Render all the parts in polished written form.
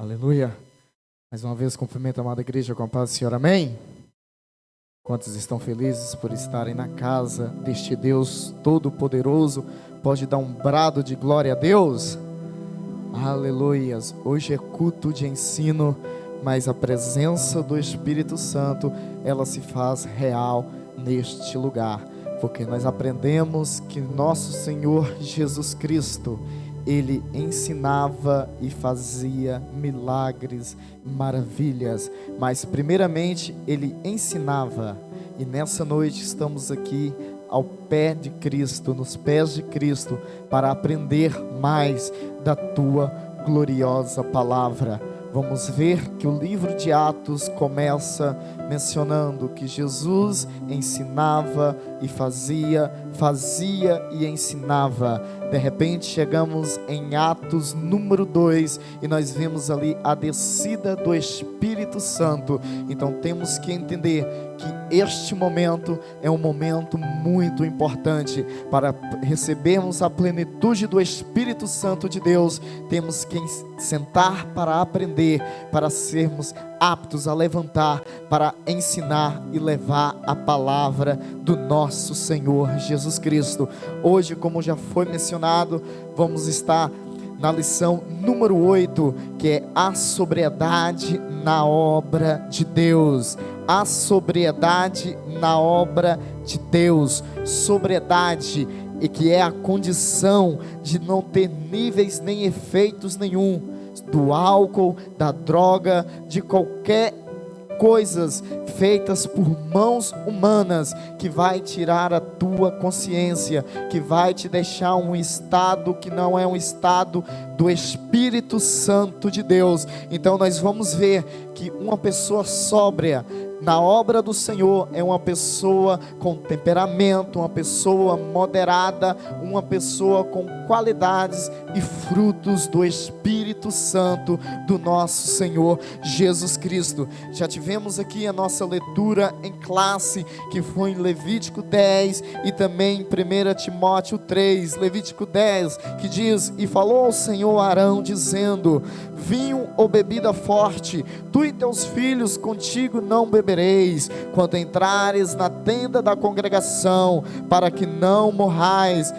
Aleluia. Mais uma vez cumprimento a amada igreja com a paz do Senhor, amém? Quantos estão felizes por estarem na casa deste Deus Todo-Poderoso? Pode dar um brado de glória a Deus? Aleluias. Hoje é culto de ensino, mas a presença do Espírito Santo, ela se faz real neste lugar, porque nós aprendemos que nosso Senhor Jesus Cristo, Ele ensinava e fazia milagres, maravilhas, mas primeiramente Ele ensinava, e nessa noite estamos aqui ao pé de Cristo, nos pés de Cristo, para aprender mais da Tua gloriosa palavra. Vamos ver que o livro de Atos começa mencionando que Jesus ensinava e fazia e ensinava. De repente chegamos em Atos número 2 e nós vemos ali a descida do Espírito Santo. Então temos que entender que este momento é um momento muito importante. Para recebermos a plenitude do Espírito Santo de Deus, temos que sentar para aprender, para sermos aptos a levantar, para ensinar e levar a palavra do nosso Senhor Jesus Cristo. Hoje, como já foi mencionado, vamos estar na lição número 8, que é a sobriedade na obra de Deus. A sobriedade na obra de Deus. Sobriedade, e que é a condição de não ter níveis nem efeitos nenhum do álcool, da droga, de qualquer coisas feitas por mãos humanas, que vai tirar a tua consciência, que vai te deixar um estado que não é um estado do Espírito Santo de Deus. Então nós vamos ver que uma pessoa sóbria na obra do Senhor é uma pessoa com temperamento, uma pessoa moderada, uma pessoa com qualidades e frutos do Espírito Santo do nosso Senhor Jesus Cristo. Já tivemos aqui a nossa leitura em classe, que foi em Levítico 10 e também em 1 Timóteo 3, Levítico 10, que diz: e falou ao Senhor Arão, dizendo: vinho ou bebida forte, tu e teus filhos contigo não bebereis, quando entrares na tenda da congregação, para que não morrais.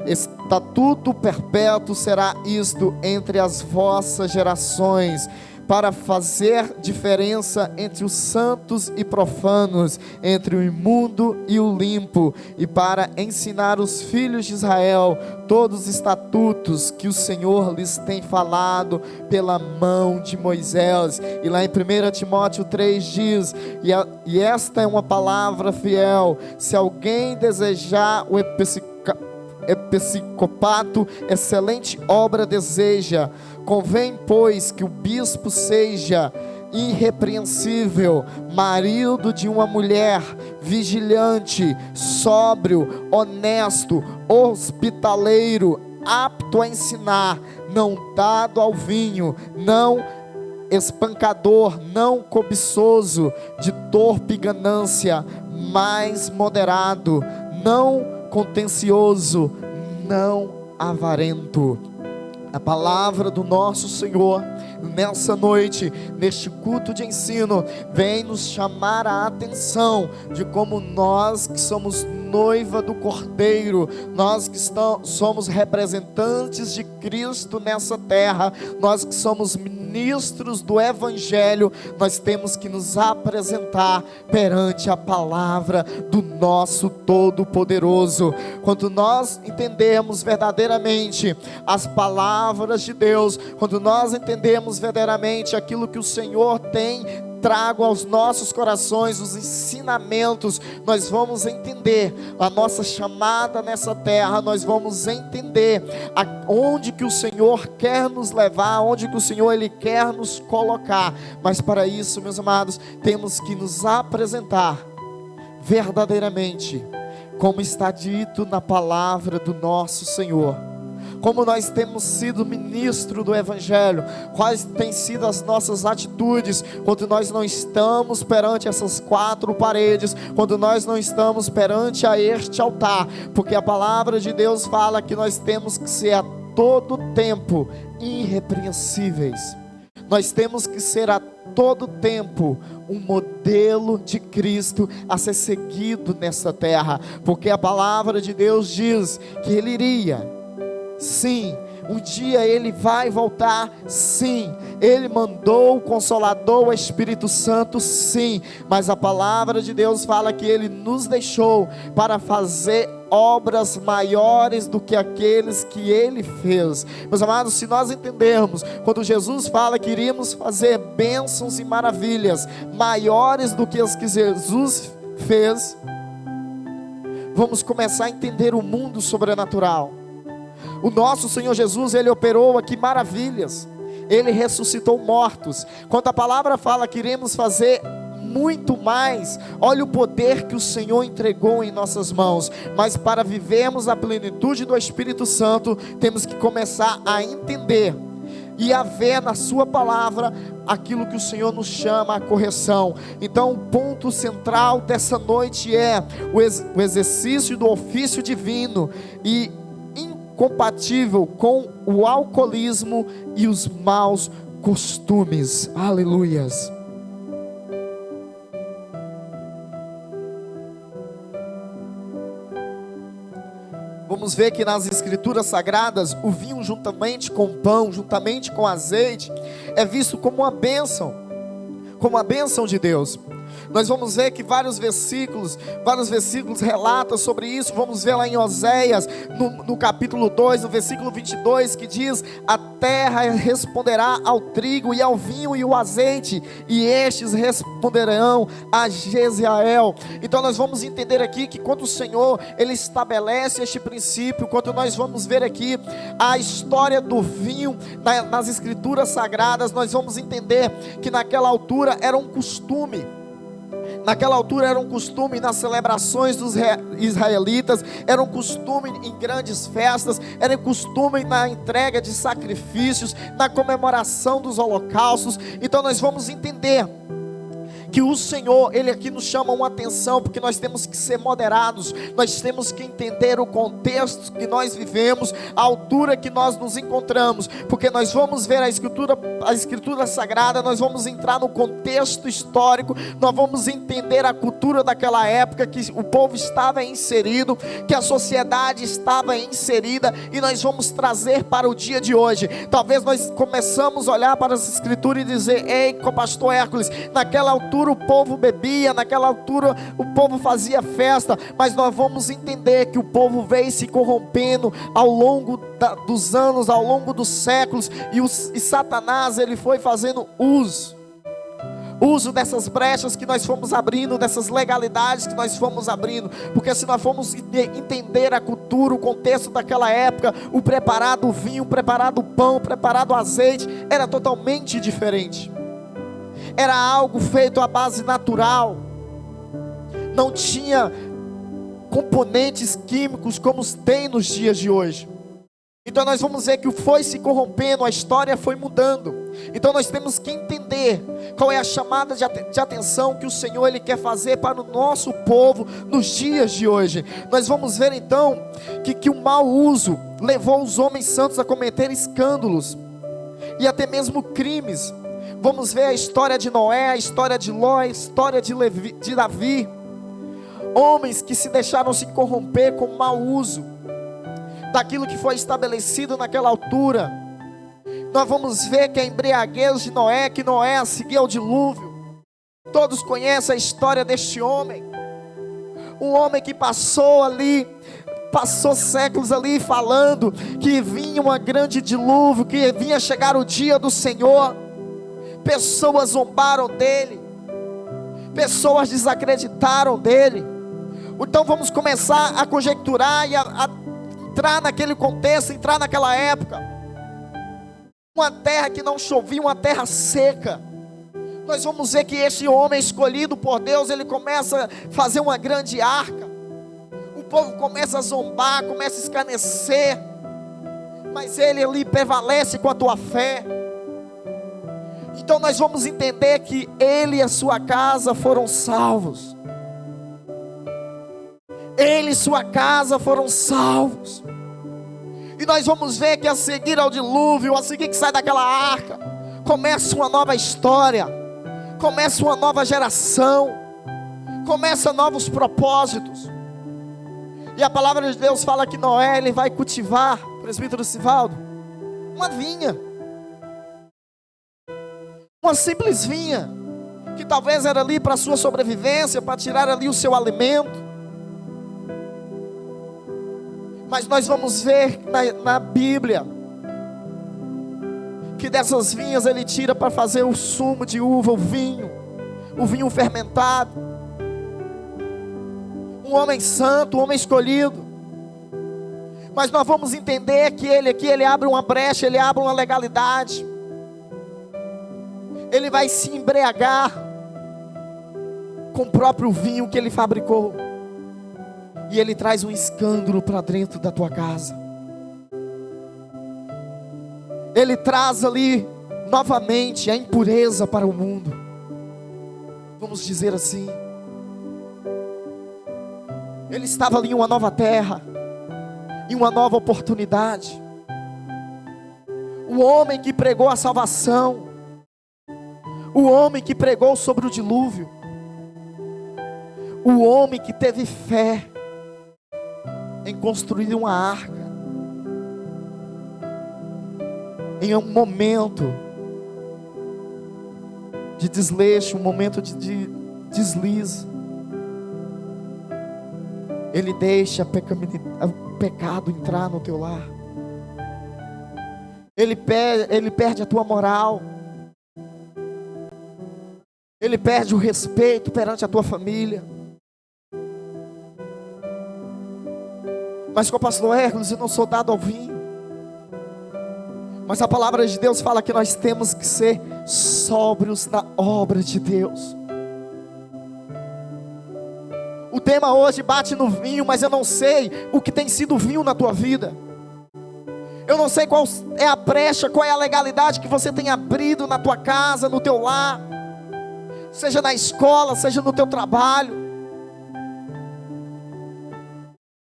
Estatuto perpétuo será isto entre as vossas gerações, para fazer diferença entre os santos e profanos, entre o imundo e o limpo, e para ensinar os filhos de Israel todos os estatutos que o Senhor lhes tem falado pela mão de Moisés. E lá em 1 Timóteo 3 diz: e esta é uma palavra fiel, se alguém desejar o episcopato, excelente obra deseja. Convém, pois, que o bispo seja irrepreensível, marido de uma mulher, vigilante, sóbrio, honesto, hospitaleiro, apto a ensinar, não dado ao vinho, não espancador, não cobiçoso de torpe ganância, mas moderado, não contencioso, não avarento. A palavra do nosso Senhor nessa noite, neste culto de ensino, vem nos chamar a atenção de como nós que somos noiva do Cordeiro, nós que somos representantes de Cristo nessa terra, nós que somos ministros do Evangelho, nós temos que nos apresentar perante a palavra do nosso Todo-Poderoso. Quando nós entendemos verdadeiramente as palavras de Deus, quando nós entendemos verdadeiramente aquilo que o Senhor tem trago aos nossos corações, os ensinamentos, nós vamos entender a nossa chamada nessa terra, nós vamos entender aonde que o Senhor quer nos levar, onde que o Senhor Ele quer nos colocar. Mas para isso, meus amados, temos que nos apresentar verdadeiramente, como está dito na palavra do nosso Senhor. Como nós temos sido ministro do Evangelho, quais têm sido as nossas atitudes quando nós não estamos perante essas quatro paredes, quando nós não estamos perante a este altar, porque a palavra de Deus fala que nós temos que ser a todo tempo irrepreensíveis. Nós temos que ser a todo tempo um modelo de Cristo a ser seguido nessa terra, porque a palavra de Deus diz que Ele iria, sim, um dia Ele vai voltar, sim. Ele mandou o Consolador, o Espírito Santo, sim. Mas a palavra de Deus fala que Ele nos deixou para fazer obras maiores do que aqueles que Ele fez. Meus amados, se nós entendermos, quando Jesus fala que iríamos fazer bênçãos e maravilhas maiores do que as que Jesus fez, vamos começar a entender o mundo sobrenatural. O nosso Senhor Jesus, Ele operou aqui maravilhas, Ele ressuscitou mortos. Quando a palavra fala que iremos fazer muito mais, olha o poder que o Senhor entregou em nossas mãos. Mas para vivermos a plenitude do Espírito Santo, temos que começar a entender e a ver na sua palavra aquilo que o Senhor nos chama a correção. Então o ponto central dessa noite é o exercício do ofício divino e compatível com o alcoolismo e os maus costumes. Aleluias. Vamos ver que nas escrituras sagradas, o vinho juntamente com o pão, juntamente com o azeite, é visto como uma bênção de Deus. Nós vamos ver que vários versículos relatam sobre isso. Vamos ver lá em Oséias, no capítulo 2, no versículo 22, que diz: a terra responderá ao trigo e ao vinho e ao azeite, e estes responderão a Jezreel. Então nós vamos entender aqui que quando o Senhor, Ele estabelece este princípio, quando nós vamos ver aqui a história do vinho nas escrituras sagradas, nós vamos entender que naquela altura era um costume. Naquela altura era um costume nas celebrações dos israelitas, era um costume em grandes festas, era um costume na entrega de sacrifícios, na comemoração dos holocaustos. Então nós vamos entender que o Senhor, Ele aqui nos chama uma atenção, porque nós temos que ser moderados, nós temos que entender o contexto que nós vivemos, a altura que nós nos encontramos, porque nós vamos ver a escritura sagrada, nós vamos entrar no contexto histórico, nós vamos entender a cultura daquela época, que o povo estava inserido, que a sociedade estava inserida, e nós vamos trazer para o dia de hoje. Talvez nós começamos a olhar para essa escritura e dizer: ei, pastor Hércules, naquela altura o povo bebia, naquela altura o povo fazia festa, mas nós vamos entender que o povo veio se corrompendo ao longo dos anos, ao longo dos séculos, e Satanás, ele foi fazendo uso dessas brechas que nós fomos abrindo, dessas legalidades que nós fomos abrindo, porque se nós formos entender a cultura, o contexto daquela época, o preparado vinho, o preparado pão, o preparado azeite, era totalmente diferente. Era algo feito à base natural, não tinha componentes químicos como tem nos dias de hoje. Então nós vamos ver que foi se corrompendo, a história foi mudando. Então nós temos que entender qual é a chamada de atenção que o Senhor, Ele quer fazer para o nosso povo nos dias de hoje. Nós vamos ver então que o mau uso levou os homens santos a cometer escândalos e até mesmo crimes. Vamos ver a história de Noé, a história de Ló, a história de Davi. Homens que se deixaram se corromper com mau uso daquilo que foi estabelecido naquela altura. Nós vamos ver que a embriaguez de Noé, que Noé seguia o dilúvio. Todos conhecem a história deste homem. Um homem que passou séculos ali falando que vinha um grande dilúvio, que vinha chegar o dia do Senhor. Pessoas zombaram dele, pessoas desacreditaram dele. Então vamos começar a conjecturar e a entrar naquele contexto, entrar naquela época. Uma terra que não chovia, uma terra seca. Nós vamos ver que esse homem escolhido por Deus, ele começa a fazer uma grande arca. O povo começa a zombar, começa a escarnecer, mas ele ali prevalece com a tua fé. Então nós vamos entender que ele e a sua casa foram salvos. Ele e sua casa foram salvos. E nós vamos ver que a seguir ao dilúvio, a seguir que sai daquela arca, Começa uma nova história, começa uma nova geração, começa novos propósitos. E a palavra de Deus fala que Noé, ele vai cultivar, presbítero Sivaldo, uma vinha, uma simples vinha, que talvez era ali para a sua sobrevivência, para tirar ali o seu alimento. Mas nós vamos ver na Bíblia, que dessas vinhas ele tira para fazer o sumo de uva, o vinho fermentado. Um homem santo, um homem escolhido. Mas nós vamos entender que ele aqui, ele abre uma brecha, ele abre uma legalidade. Ele vai se embriagar com o próprio vinho que ele fabricou. E ele traz um escândalo para dentro da tua casa. Ele traz ali novamente a impureza para o mundo. Vamos dizer assim. Ele estava ali em uma nova terra, em uma nova oportunidade. O homem que pregou a salvação, o homem que pregou sobre o dilúvio, o homem que teve fé em construir uma arca, em um momento de desleixo, um momento de deslize, ele deixa o pecado entrar no teu lar. Ele perde a tua moral. Ele perde o respeito perante a tua família. Mas com o pastor Hércules, eu não sou dado ao vinho. Mas a palavra de Deus fala que nós temos que ser sóbrios na obra de Deus. O tema hoje bate no vinho, mas eu não sei o que tem sido vinho na tua vida. Eu não sei qual é a brecha, qual é a legalidade que você tem abrido na tua casa, no teu lar, seja na escola, seja no teu trabalho.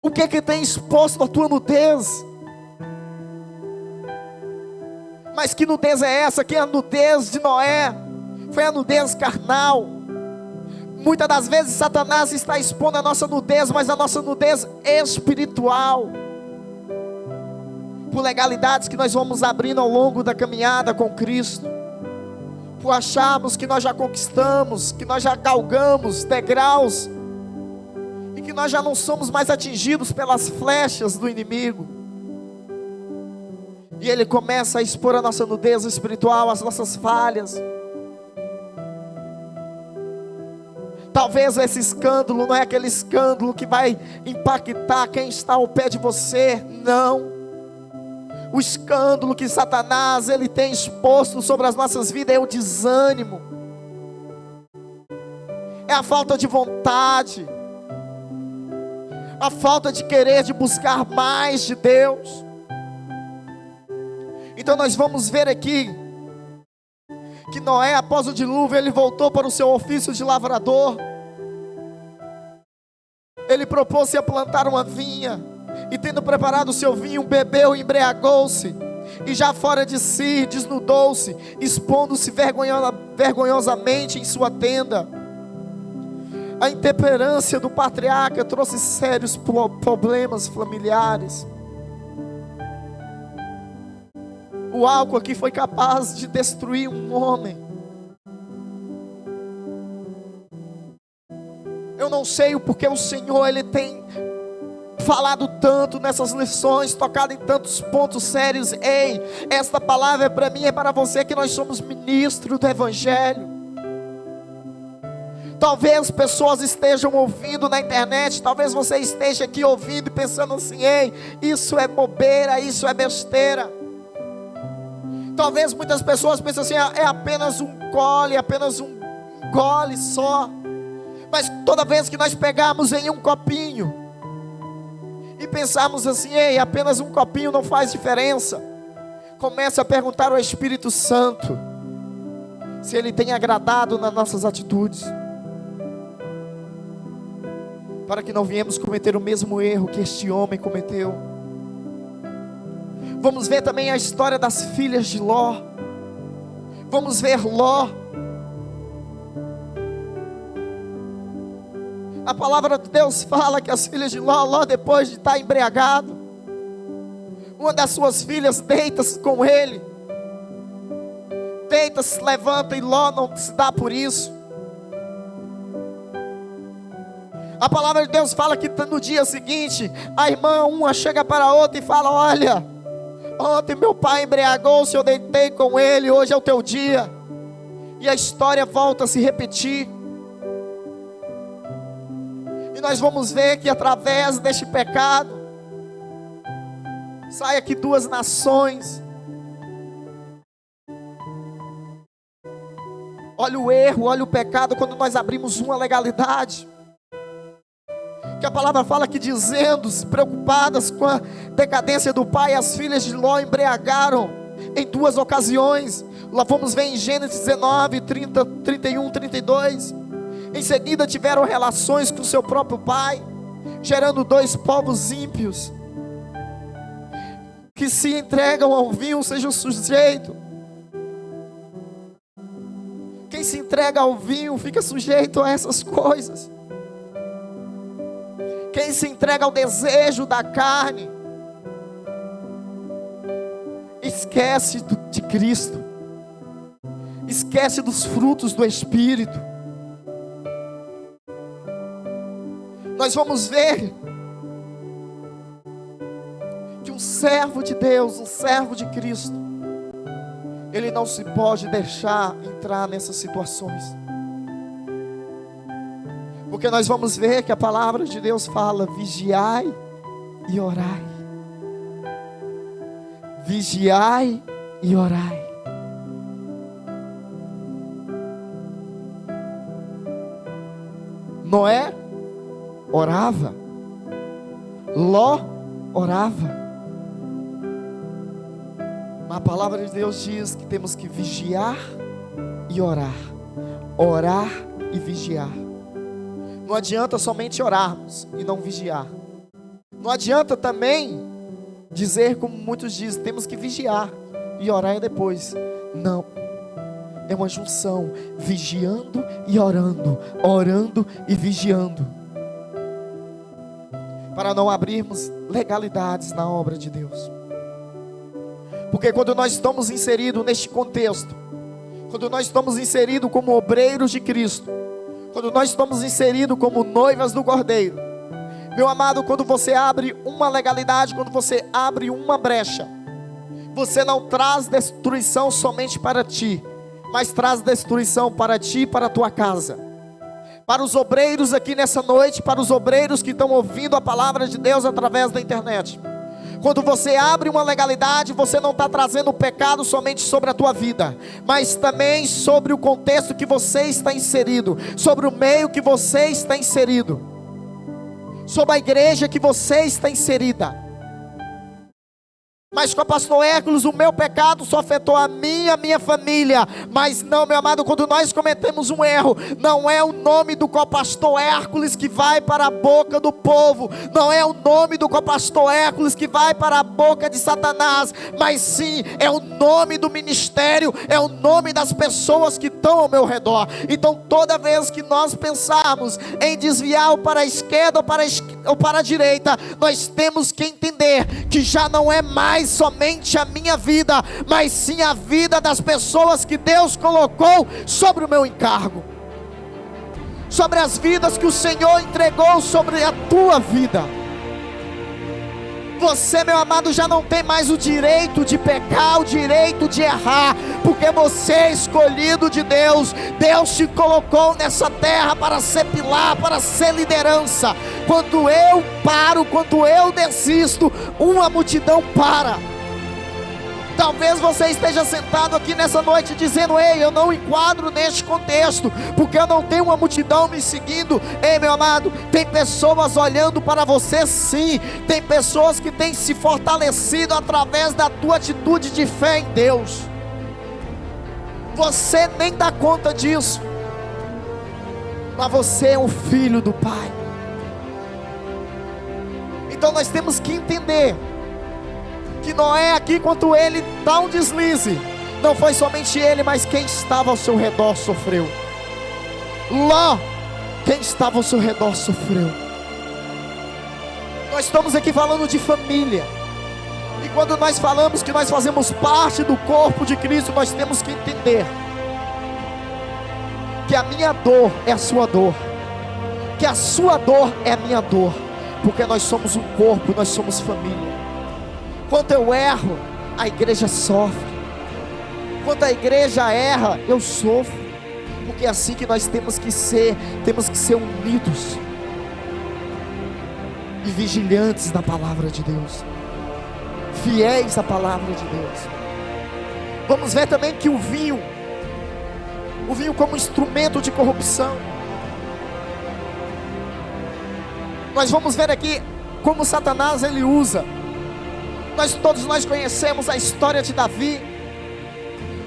O que é que tem exposto a tua nudez? Mas que nudez é essa? Que a nudez de Noé foi a nudez carnal. Muitas das vezes Satanás está expondo a nossa nudez, mas a nossa nudez espiritual, por legalidades que nós vamos abrindo ao longo da caminhada com Cristo, por acharmos que nós já conquistamos, que nós já galgamos degraus, e que nós já não somos mais atingidos pelas flechas do inimigo. E ele começa a expor a nossa nudez espiritual, as nossas falhas. Talvez esse escândalo não é aquele escândalo que vai impactar quem está ao pé de você. Não. O escândalo que Satanás ele tem exposto sobre as nossas vidas é o desânimo, é a falta de vontade, a falta de querer, de buscar mais de Deus. Então nós vamos ver aqui que Noé, após o dilúvio, ele voltou para o seu ofício de lavrador. Ele propôs-se a plantar uma vinha, e tendo preparado o seu vinho, bebeu e embriagou-se, e já fora de si, desnudou-se, expondo-se vergonhosamente em sua tenda. A intemperância do patriarca trouxe sérios problemas familiares. O álcool aqui foi capaz de destruir um homem. Eu não sei o porquê o Senhor ele tem falado tanto nessas lições, tocado em tantos pontos sérios. Ei, esta palavra é para mim, é para você, que nós somos ministros do Evangelho. Talvez pessoas estejam ouvindo na internet, talvez você esteja aqui ouvindo e pensando assim: ei, isso é bobeira, isso é besteira. Talvez muitas pessoas pensem assim: é apenas um gole só. Mas toda vez que nós pegarmos em um copinho e pensarmos assim: ei, apenas um copinho não faz diferença, comece a perguntar ao Espírito Santo se Ele tem agradado nas nossas atitudes, para que não viemos cometer o mesmo erro que este homem cometeu. Vamos ver também a história das filhas de Ló. Vamos ver Ló. A palavra de Deus fala que as filhas de Ló, depois de estar embriagado, uma das suas filhas deita-se com ele. Deita, se levanta, e Ló não se dá por isso. A palavra de Deus fala que no dia seguinte, a irmã uma chega para a outra e fala: olha, ontem meu pai embriagou-se, eu deitei com ele, hoje é o teu dia. E a história volta a se repetir. E nós vamos ver que através deste pecado, sai aqui duas nações. Olha o erro, olha o pecado quando nós abrimos uma legalidade. Que a palavra fala que, dizendo-se preocupadas com a decadência do pai, as filhas de Ló embriagaram em duas ocasiões. Lá vamos ver em Gênesis 19, 30, 31, 32. Em seguida tiveram relações com seu próprio pai, gerando dois povos ímpios, que se entregam ao vinho sejam sujeitos. Quem se entrega ao vinho fica sujeito a essas coisas. Quem se entrega ao desejo da carne esquece de Cristo, esquece dos frutos do Espírito. Nós vamos ver que um servo de Deus, um servo de Cristo, ele não se pode deixar entrar nessas situações. Porque nós vamos ver que a palavra de Deus fala: vigiai e orai. Vigiai e orai. Noé orava, Ló orava. Mas a palavra de Deus diz que temos que vigiar e orar. Orar e vigiar. Não adianta somente orarmos e não vigiar. Não adianta também dizer, como muitos dizem, temos que vigiar e orar depois. Não. É uma junção, vigiando e orando, orando e vigiando, para não abrirmos legalidades na obra de Deus. Porque quando nós estamos inseridos neste contexto, quando nós estamos inseridos como obreiros de Cristo, quando nós estamos inseridos como noivas do Cordeiro, meu amado, quando você abre uma legalidade, quando você abre uma brecha, você não traz destruição somente para ti, mas traz destruição para ti e para a tua casa. Para os obreiros aqui nessa noite, para os obreiros que estão ouvindo a palavra de Deus através da internet, quando você abre uma legalidade, você não está trazendo o pecado somente sobre a tua vida, mas também sobre o contexto que você está inserido, sobre o meio que você está inserido, sobre a igreja que você está inserida. Mas com o pastor Hércules, o meu pecado só afetou a minha família. Mas não, meu amado, quando nós cometemos um erro, não é o nome do co-pastor Hércules que vai para a boca do povo, não é o nome do co-pastor Hércules que vai para a boca de Satanás, mas sim, é o nome do ministério, é o nome das pessoas que estão ao meu redor. Então toda vez que nós pensarmos em desviar ou para a esquerda ou para a direita, nós temos que entender que já não é mais somente a minha vida, mas sim a vida das pessoas que Deus colocou sobre o meu encargo, sobre as vidas que o Senhor entregou sobre a tua vida. Você, meu amado, já não tem mais o direito de pecar, o direito de errar, porque você é escolhido de Deus. Deus te colocou nessa terra para ser pilar, para ser liderança. Quando eu paro, quando eu desisto, uma multidão para. Talvez você esteja sentado aqui nessa noite dizendo: ei, eu não enquadro neste contexto, porque eu não tenho uma multidão me seguindo. Ei, meu amado, tem pessoas olhando para você sim. Tem pessoas que têm se fortalecido através da tua atitude de fé em Deus. Você nem dá conta disso, mas você é um filho do Pai. Então nós temos que entender que Noé aqui, quando ele dá um deslize, Não foi somente ele, mas quem estava ao seu redor sofreu. Ló, quem estava ao seu redor sofreu. Nós estamos aqui falando de família. E quando nós falamos que nós fazemos parte do corpo de Cristo, nós temos que entender que a minha dor é a sua dor, que a sua dor é a minha dor, porque nós somos um corpo, nós somos família. Quando eu erro, a igreja sofre. Quando a igreja erra, eu sofro, porque é assim que nós temos que ser unidos e vigilantes na palavra de Deus, fiéis à palavra de Deus. Vamos ver também que o vinho como instrumento de corrupção. Nós vamos ver aqui como Satanás ele usa. Todos nós conhecemos a história de Davi.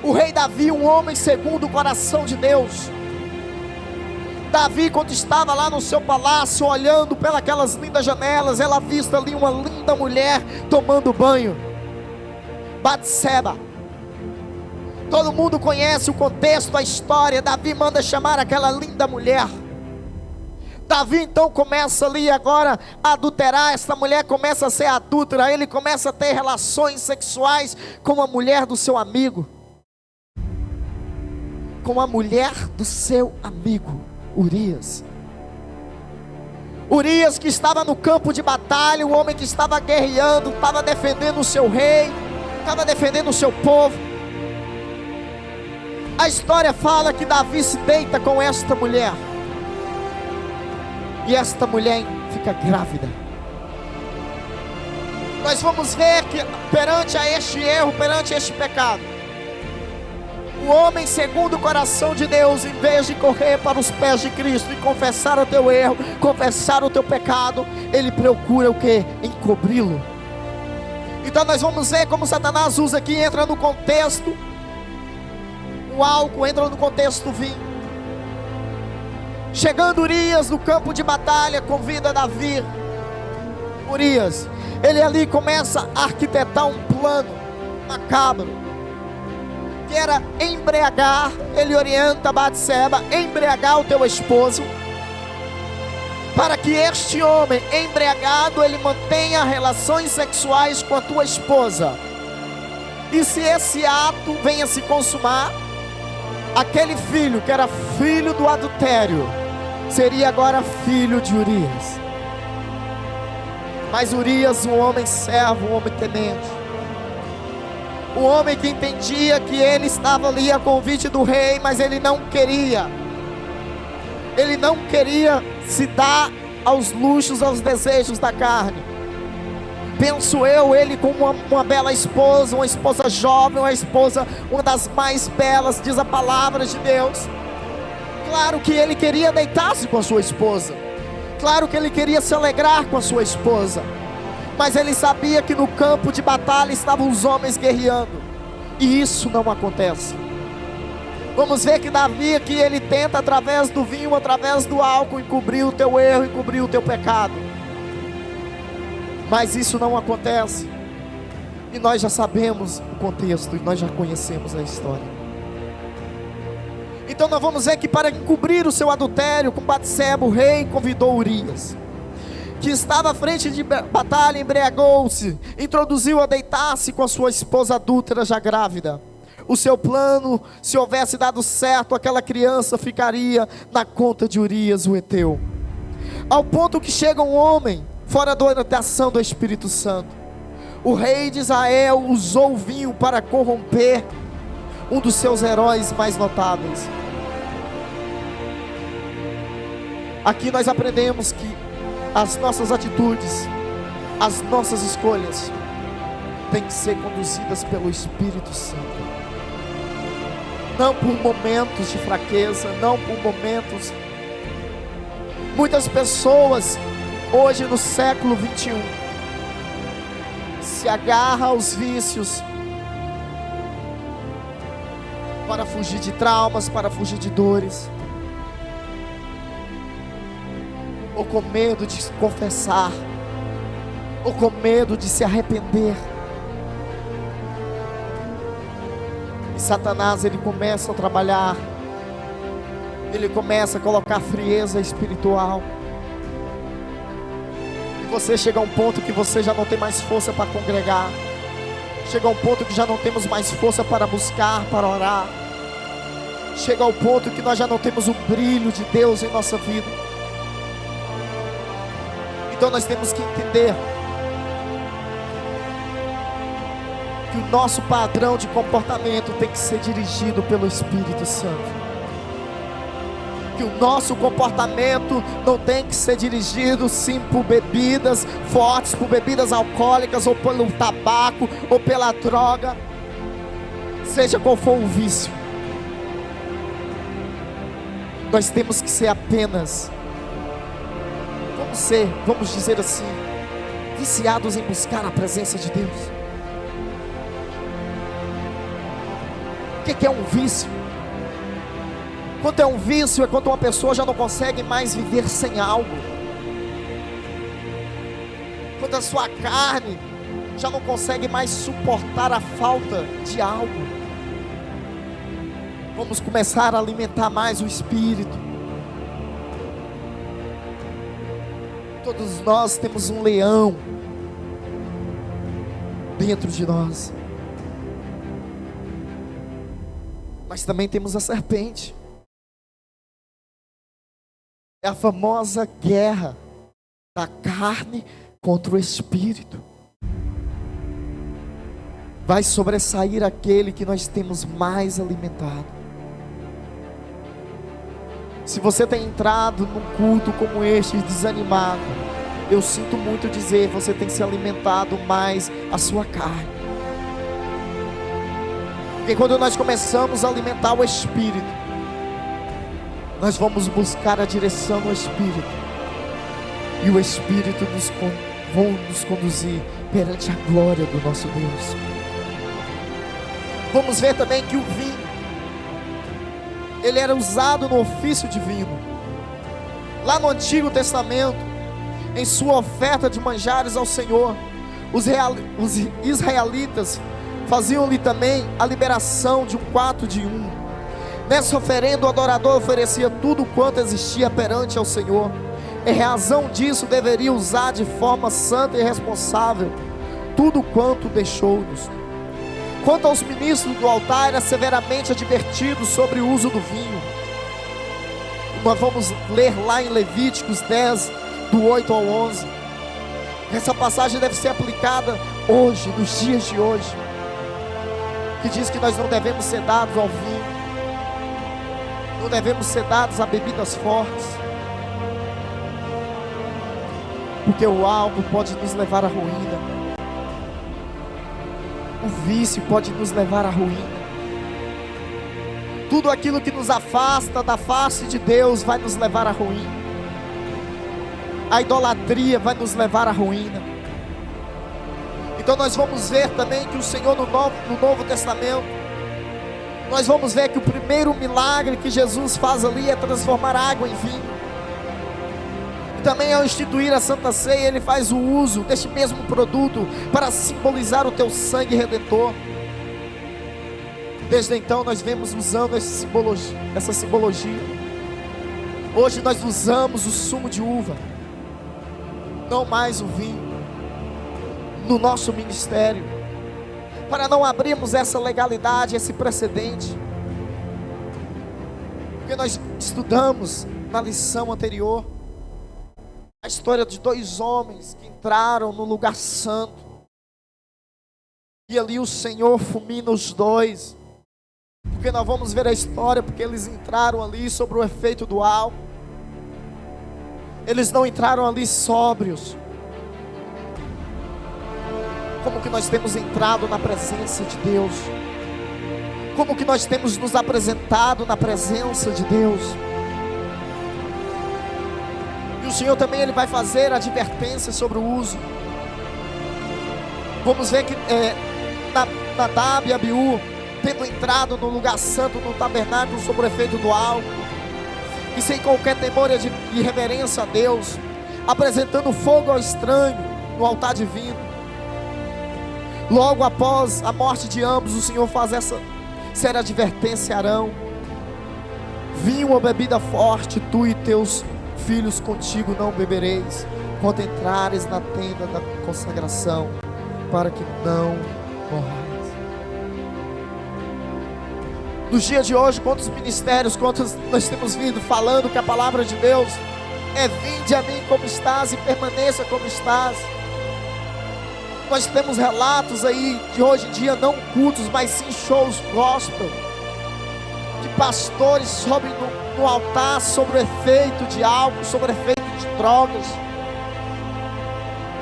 O rei Davi, um homem segundo o coração de Deus. Davi, quando estava lá no seu palácio, olhando pelas lindas janelas, ela vista ali uma linda mulher tomando banho, Batseba. Todo mundo conhece o contexto, a história. Davi manda chamar aquela linda mulher. Davi então começa ali agora a adulterar. Essa mulher começa a ser adúltera. Ele começa a ter relações sexuais com a mulher do seu amigo, com a mulher do seu amigo Urias. Urias, que estava no campo de batalha, o homem que estava guerreando, estava defendendo o seu rei, estava defendendo o seu povo. A história fala que Davi se deita com esta mulher, e esta mulher fica grávida. Nós vamos ver que perante a este erro, perante este pecado, o homem segundo o coração de Deus, em vez de correr para os pés de Cristo e confessar o teu erro, confessar o teu pecado, ele procura o que? Encobri-lo. Então nós vamos ver como Satanás usa aqui, entra no contexto, o álcool entra no contexto do vinho. Chegando Urias no campo de batalha, convida Davi. Urias, ele ali começa a arquitetar um plano macabro, que era embriagar. Ele orienta Batseba, embriagar o teu esposo, para que este homem embriagado, ele mantenha relações sexuais com a tua esposa. E se esse ato venha se consumar, aquele filho que era filho do adultério, seria agora filho de Urias. Mas Urias, um homem servo, um homem temente, um homem que entendia que ele estava ali a convite do rei, mas ele não queria se dar aos luxos, aos desejos da carne. Penso eu, ele com uma bela esposa, uma esposa jovem, uma das mais belas, diz a palavra de Deus. Claro que ele queria deitar-se com a sua esposa, claro que ele queria se alegrar com a sua esposa, mas ele sabia que no campo de batalha estavam os homens guerreando, e isso não acontece. Vamos ver que Davi aqui, ele tenta através do vinho, através do álcool, encobrir o teu erro, encobrir o teu pecado, mas isso não acontece. E nós já sabemos o contexto, e nós já conhecemos a história. Então nós vamos ver que para encobrir o seu adultério com Batseba, o rei convidou Urias, que estava à frente de batalha, embriagou-se, introduziu a deitar-se com a sua esposa adúltera já grávida. O seu plano, se houvesse dado certo, aquela criança ficaria na conta de Urias, o heteu. Ao ponto que chega um homem fora da orientação do Espírito Santo. O rei de Israel usou o vinho para corromper um dos seus heróis mais notáveis. Aqui nós aprendemos que as nossas atitudes, as nossas escolhas têm que ser conduzidas pelo Espírito Santo, não por momentos de fraqueza, não por momentos. Muitas pessoas hoje no século 21 se agarram aos vícios para fugir de traumas, para fugir de dores, ou com medo de se confessar, ou com medo de se arrepender. E Satanás, ele começa a trabalhar, ele começa a colocar frieza espiritual, e você chega a um ponto que você já não tem mais força para congregar, chega a um ponto que já não temos mais força para buscar, para orar, chega ao ponto que nós já não temos o brilho de Deus em nossa vida. Então nós temos que entender que o nosso padrão de comportamento tem que ser dirigido pelo Espírito Santo. Que o nosso comportamento não tem que ser dirigido sim por bebidas fortes, por bebidas alcoólicas, ou pelo tabaco, ou pela droga, seja qual for o vício. Nós temos que ser apenas, vamos dizer assim, viciados em buscar a presença de Deus. O que é um vício? Quando é um vício, é quando uma pessoa já não consegue mais viver sem algo. Quando a sua carne já não consegue mais suportar a falta de algo. Vamos começar a alimentar mais o Espírito. Todos nós temos um leão dentro de nós, mas também temos a serpente. É a famosa guerra da carne contra o Espírito. Vai sobressair aquele que nós temos mais alimentado. Se você tem entrado num culto como este desanimado, eu sinto muito dizer, você tem se alimentado mais a sua carne. Porque quando nós começamos a alimentar o Espírito, nós vamos buscar a direção do Espírito, e o Espírito vai nos conduzir perante a glória do nosso Deus. Vamos ver também que o vinho, ele era usado no ofício divino. Lá no Antigo Testamento, em sua oferta de manjares ao Senhor, os israelitas faziam-lhe também a liberação de um 4 de 1. Nessa oferenda o adorador oferecia tudo quanto existia perante ao Senhor. Em razão disso deveria usar de forma santa e responsável tudo quanto deixou-nos. Quanto aos ministros do altar, era severamente advertido sobre o uso do vinho. Nós vamos ler lá em Levíticos 10, do 8 ao 11. Essa passagem deve ser aplicada hoje, nos dias de hoje, que diz que nós não devemos ser dados ao vinho, não devemos ser dados a bebidas fortes, porque o álcool pode nos levar à ruína, o vício pode nos levar à ruína. Tudo aquilo que nos afasta da face de Deus vai nos levar à ruína. A idolatria vai nos levar à ruína. Então nós vamos ver também que o Senhor no Novo Testamento, nós vamos ver que o primeiro milagre que Jesus faz ali é transformar água em vinho. E também ao instituir a Santa Ceia, Ele faz o uso deste mesmo produto para simbolizar o teu sangue redentor. Desde então nós vemos usando essa simbologia. Hoje nós usamos o sumo de uva, não mais o vinho, no nosso ministério, para não abrirmos essa legalidade, esse precedente. Porque nós estudamos na lição anterior a história de 2 homens que entraram no lugar santo, e ali o Senhor fulmina os 2. Porque nós vamos ver a história, porque eles entraram ali sob o efeito do álcool. Eles não entraram ali sóbrios. Como que nós temos entrado na presença de Deus? Como que nós temos nos apresentado na presença de Deus? E o Senhor também Ele vai fazer advertência sobre o uso. Vamos ver que Nadab e Abiú, tendo entrado no lugar santo, no tabernáculo, sob o efeito do álcool, e sem qualquer temor e reverência a Deus, apresentando fogo ao estranho no altar divino. Logo após a morte de ambos, o Senhor faz ser advertenciarão. Vinho ou bebida forte, tu e teus filhos contigo não bebereis, quando entrares na tenda da consagração, para que não morrais. Nos dias de hoje, quantos ministérios, quantos nós temos vindo falando que a palavra de Deus é: vinde a mim como estás e permaneça como estás. Nós temos relatos aí de hoje em dia, não cultos, mas sim shows gospel, de pastores sobem no altar sobre o efeito de álcool, sobre o efeito de drogas,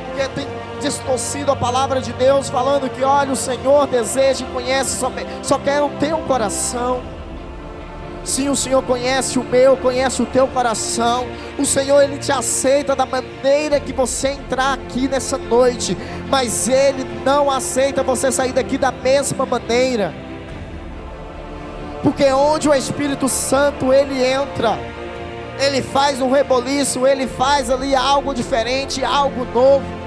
porque tem distorcido a palavra de Deus, falando que olha, o Senhor deseja e conhece, só quer o teu coração. Sim, o Senhor conhece o meu, conhece o teu coração. O Senhor, Ele te aceita da maneira que você entrar aqui nessa noite, mas Ele não aceita você sair daqui da mesma maneira, porque onde o Espírito Santo Ele entra, Ele faz um reboliço, Ele faz ali algo diferente, algo novo.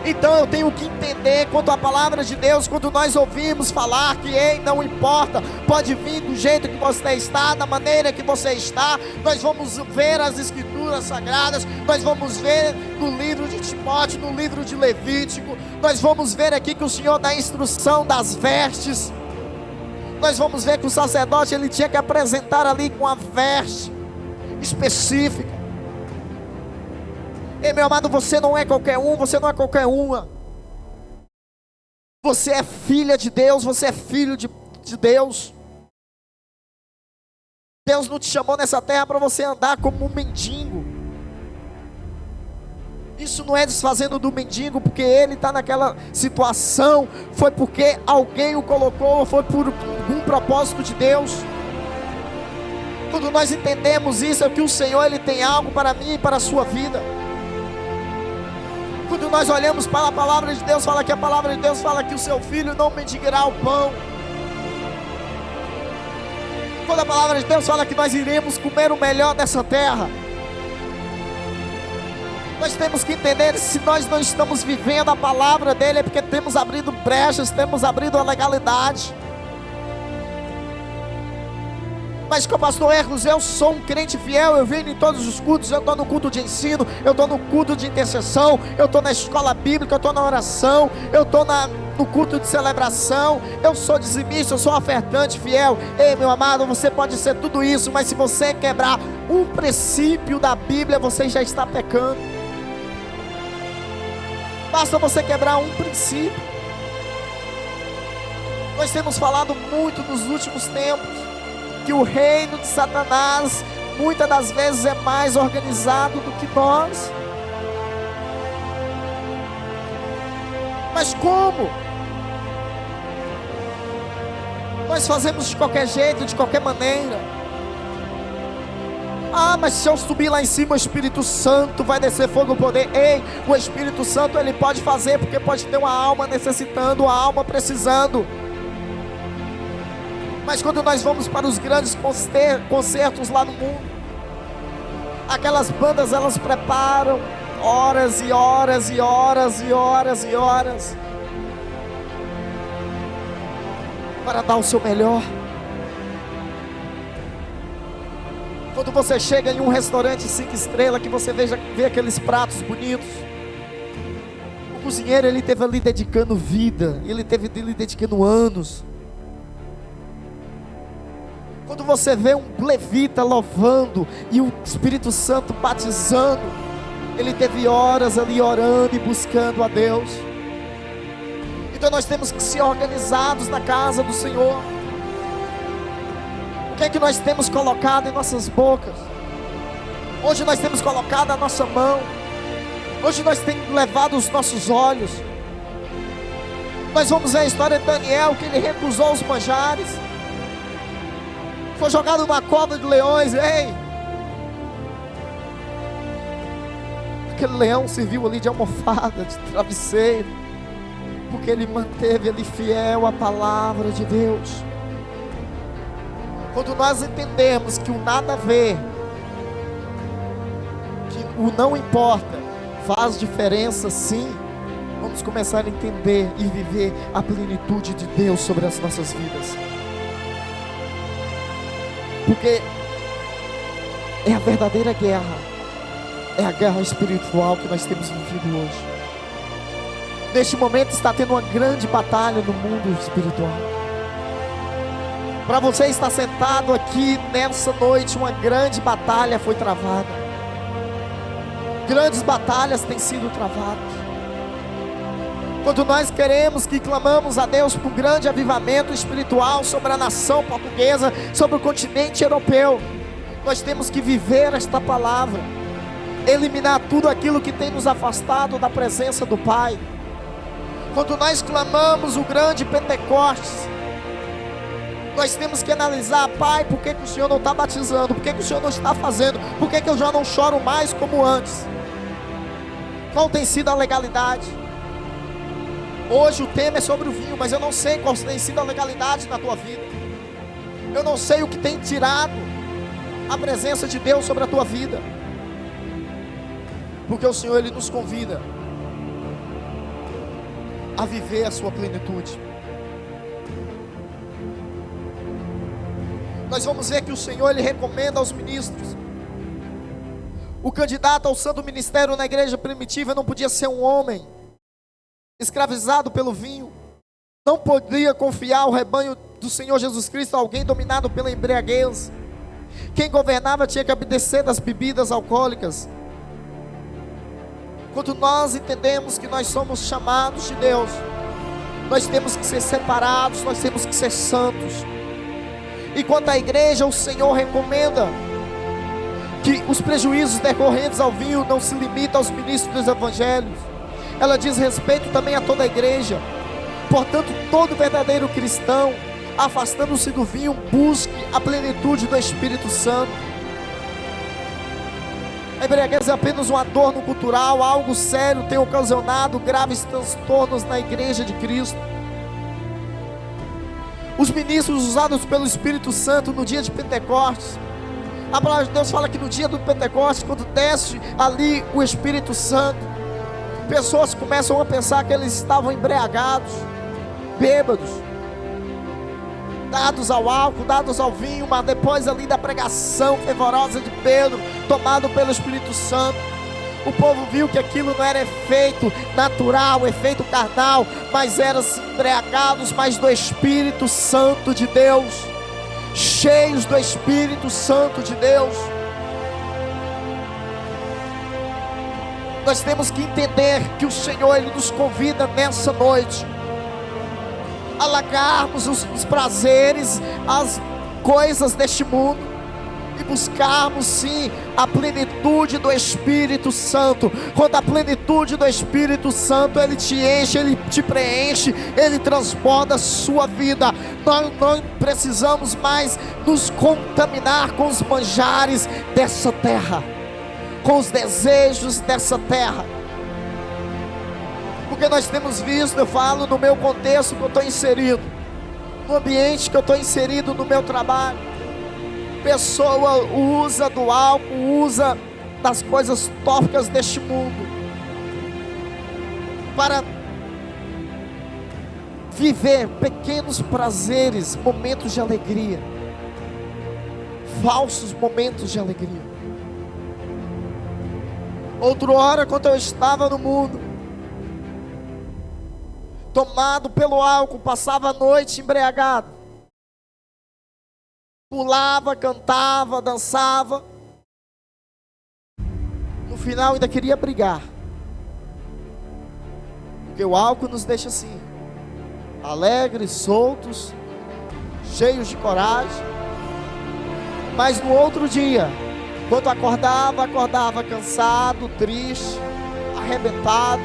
Então eu tenho que entender quanto à palavra de Deus, quando nós ouvimos falar que ei, não importa, pode vir do jeito que você está, da maneira que você está. Nós vamos ver as escrituras sagradas, nós vamos ver no livro de Timóteo, no livro de Levítico, nós vamos ver aqui que o Senhor dá a instrução das vestes. Nós vamos ver que o sacerdote ele tinha que apresentar ali com a veste específica. Ei, meu amado, você não é qualquer um, você não é qualquer uma. Você é filha de Deus, você é filho de Deus. Deus não te chamou nessa terra para você andar como um mendigo. Isso não é desfazendo do mendigo, porque ele está naquela situação, foi porque alguém o colocou, foi por algum propósito de Deus. Quando nós entendemos isso, é que o Senhor ele tem algo para mim e para a sua vida. Quando nós olhamos para a palavra de Deus, fala que a palavra de Deus fala que o seu filho não mendigará o pão. Quando a palavra de Deus fala que nós iremos comer o melhor dessa terra, nós temos que entender, se nós não estamos vivendo a palavra dele, é porque temos abrido brechas, temos abrido a legalidade. Mas com o pastor Erlos, eu sou um crente fiel, eu venho em todos os cultos, eu estou no culto de ensino, eu estou no culto de intercessão, eu estou na escola bíblica, eu estou na oração, eu estou no culto de celebração, eu sou dizimista, eu sou ofertante fiel. Ei, meu amado, você pode ser tudo isso, mas se você quebrar um princípio da Bíblia, você já está pecando. Basta você quebrar um princípio. Nós temos falado muito nos últimos tempos que o reino de Satanás muitas das vezes é mais organizado do que nós. Mas como? Nós fazemos de qualquer jeito, de qualquer maneira. Ah, mas se eu subir lá em cima, o Espírito Santo vai descer fogo e poder. Ei, o Espírito Santo ele pode fazer, porque pode ter uma alma necessitando, uma alma precisando. Mas quando nós vamos para os grandes concertos lá no mundo, aquelas bandas elas preparam horas e horas e horas e horas e horas para dar o seu melhor. Quando você chega em um restaurante 5 estrelas, que você vê aqueles pratos bonitos, o cozinheiro ele teve ali dedicando vida, ele teve ali dedicando anos. Quando você vê um levita louvando e o Espírito Santo batizando, ele teve horas ali orando e buscando a Deus. Então nós temos que ser organizados na casa do Senhor. O que é que nós temos colocado em nossas bocas? Hoje nós temos colocado a nossa mão. Hoje nós temos levado os nossos olhos. Nós vamos ver a história de Daniel, que ele recusou os manjares, foi jogado numa cova de leões. Ei, aquele leão serviu ali de almofada, de travesseiro, porque ele manteve ali fiel à palavra de Deus. Quando nós entendemos que o nada a ver, que o não importa, faz diferença sim, Vamos começar a entender e viver a plenitude de Deus sobre as nossas vidas. Porque é a verdadeira guerra, é a guerra espiritual que nós temos vivido hoje. Neste momento está tendo uma grande batalha no mundo espiritual. Para você estar sentado aqui nessa noite, uma grande batalha foi travada. Grandes batalhas têm sido travadas. Quando nós queremos que clamamos a Deus por grande avivamento espiritual sobre a nação portuguesa, sobre o continente europeu, nós temos que viver esta palavra, eliminar tudo aquilo que tem nos afastado da presença do Pai. Quando nós clamamos o grande Pentecostes, nós temos que analisar: Pai, por que o Senhor não está batizando? Por que o Senhor não está fazendo? Por que eu já não choro mais como antes? Qual tem sido a legalidade? Hoje o tema é sobre o vinho, mas eu não sei qual tem sido a legalidade na tua vida. Eu não sei o que tem tirado a presença de Deus sobre a tua vida. Porque o Senhor, Ele nos convida a viver a sua plenitude. Nós vamos ver que o Senhor, Ele recomenda aos ministros. O candidato ao santo ministério na igreja primitiva não podia ser um homem escravizado pelo vinho. Não podia confiar o rebanho do Senhor Jesus Cristo a alguém dominado pela embriaguez. Quem governava tinha que obedecer das bebidas alcoólicas. Quando nós entendemos que nós somos chamados de Deus, nós temos que ser separados, nós temos que ser santos. E quanto à igreja, o Senhor recomenda que os prejuízos decorrentes ao vinho não se limitam aos ministros dos evangelhos. Ela diz respeito também a toda a igreja. Portanto, todo verdadeiro cristão, afastando-se do vinho, busque a plenitude do Espírito Santo. A embriaguez é apenas um adorno cultural. Algo sério tem ocasionado graves transtornos na igreja de Cristo. Os ministros usados pelo Espírito Santo no dia de Pentecostes, a palavra de Deus fala que no dia do Pentecostes, quando desce ali o Espírito Santo, pessoas começam a pensar que eles estavam embriagados, bêbados, dados ao álcool, dados ao vinho. Mas depois ali da pregação fervorosa de Pedro, tomado pelo Espírito Santo, o povo viu que aquilo não era efeito natural, efeito carnal, mas eram embriagados, mas do Espírito Santo de Deus, cheios do Espírito Santo de Deus. Nós temos que entender que o Senhor, Ele nos convida nessa noite a largarmos os prazeres, as coisas deste mundo, e buscarmos sim a plenitude do Espírito Santo. Quando a plenitude do Espírito Santo, Ele te enche, Ele te preenche, Ele transborda a sua vida. Nós não precisamos mais nos contaminar com os manjares dessa terra, com os desejos dessa terra. Porque nós temos visto, eu falo no meu contexto que eu estou inserido, no ambiente que eu estou inserido no meu trabalho, pessoa usa do álcool, usa das coisas tópicas deste mundo para viver pequenos prazeres, momentos de alegria, falsos momentos de alegria. Outra hora, quando eu estava no mundo, tomado pelo álcool, passava a noite embriagado, pulava, cantava, dançava, no final ainda queria brigar, porque o álcool nos deixa assim, alegres, soltos, cheios de coragem. Mas no outro dia, quando acordava cansado, triste, arrebentado,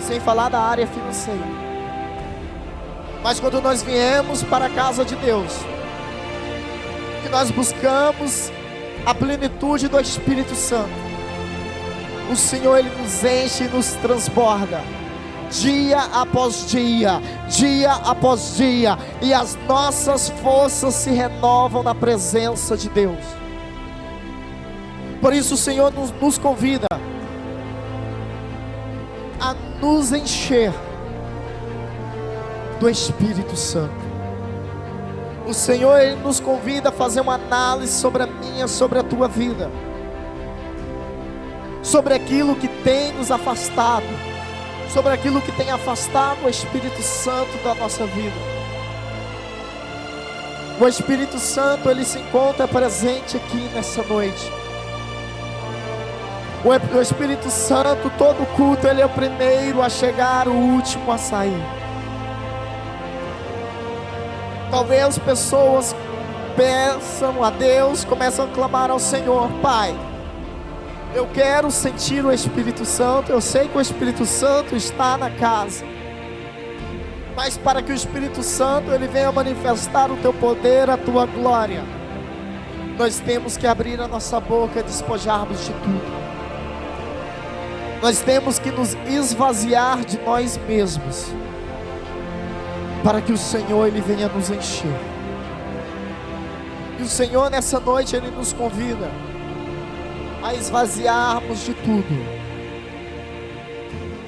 sem falar da área financeira. Mas quando nós viemos para a casa de Deus, que nós buscamos a plenitude do Espírito Santo, o Senhor, Ele nos enche e nos transborda, dia após dia, dia após dia, e as nossas forças se renovam na presença de Deus. Por isso o Senhor nos convida a nos encher do Espírito Santo. O Senhor, Ele nos convida a fazer uma análise sobre a minha, sobre a tua vida, sobre aquilo que tem nos afastado, sobre aquilo que tem afastado o Espírito Santo da nossa vida. O Espírito Santo, Ele se encontra presente aqui nessa noite. O Espírito Santo, todo culto, Ele é o primeiro a chegar, o último a sair. Talvez pessoas peçam a Deus, começam a clamar ao Senhor: Pai, eu quero sentir o Espírito Santo. Eu sei que o Espírito Santo está na casa, mas para que o Espírito Santo ele venha manifestar o teu poder, a tua glória, nós temos que abrir a nossa boca e despojarmos de tudo. Nós temos que nos esvaziar de nós mesmos, para que o Senhor ele venha nos encher. E o Senhor nessa noite ele nos convida a esvaziarmos de tudo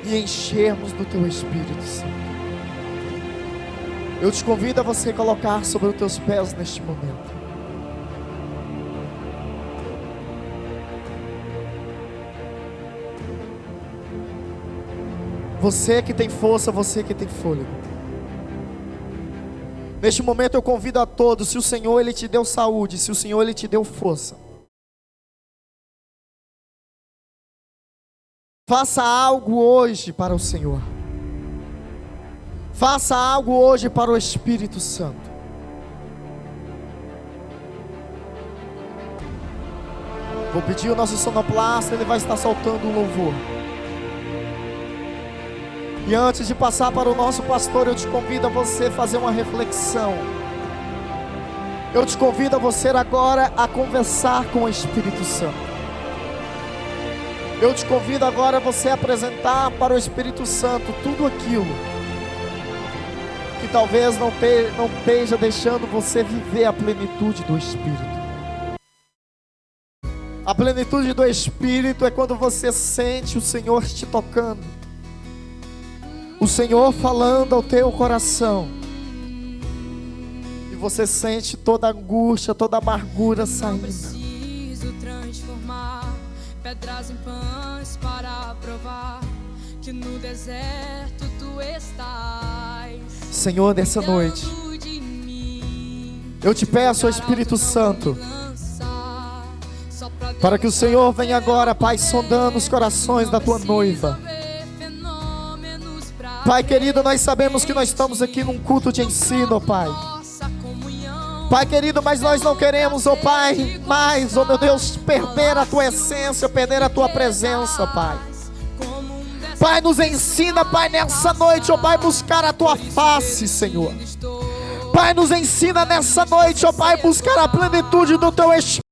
e enchermos do teu Espírito Santo. Eu te convido a você colocar sobre os teus pés neste momento. Você que tem força, você que tem fôlego. Neste momento eu convido a todos, se o Senhor ele te deu saúde, se o Senhor ele te deu força, faça algo hoje para o Senhor. Faça algo hoje para o Espírito Santo. Vou pedir o nosso sonoplasta, ele vai estar soltando um louvor. E antes de passar para o nosso pastor, eu te convido a você fazer uma reflexão. Eu te convido a você agora a conversar com o Espírito Santo. Eu te convido agora a você apresentar para o Espírito Santo tudo aquilo que talvez não esteja deixando você viver a plenitude do Espírito. A plenitude do Espírito é quando você sente o Senhor te tocando, o Senhor falando ao teu coração, e você sente toda a angústia, toda a amargura saindo. Preciso transformar pedras em pães para provar que no deserto tu estás. Senhor, nessa noite eu te peço, ó Espírito Santo, para que o Senhor venha agora, Pai, sondando os corações da tua noiva. Pai querido, nós sabemos que nós estamos aqui num culto de ensino, ó Pai. Pai querido, mas nós não queremos, ó Pai, mais, ó meu Deus, perder a tua essência, perder a tua presença, Pai. Pai, nos ensina, Pai, nessa noite, ó Pai, buscar a tua face, Senhor. Pai, nos ensina nessa noite, ó Pai, buscar a plenitude do teu Espírito.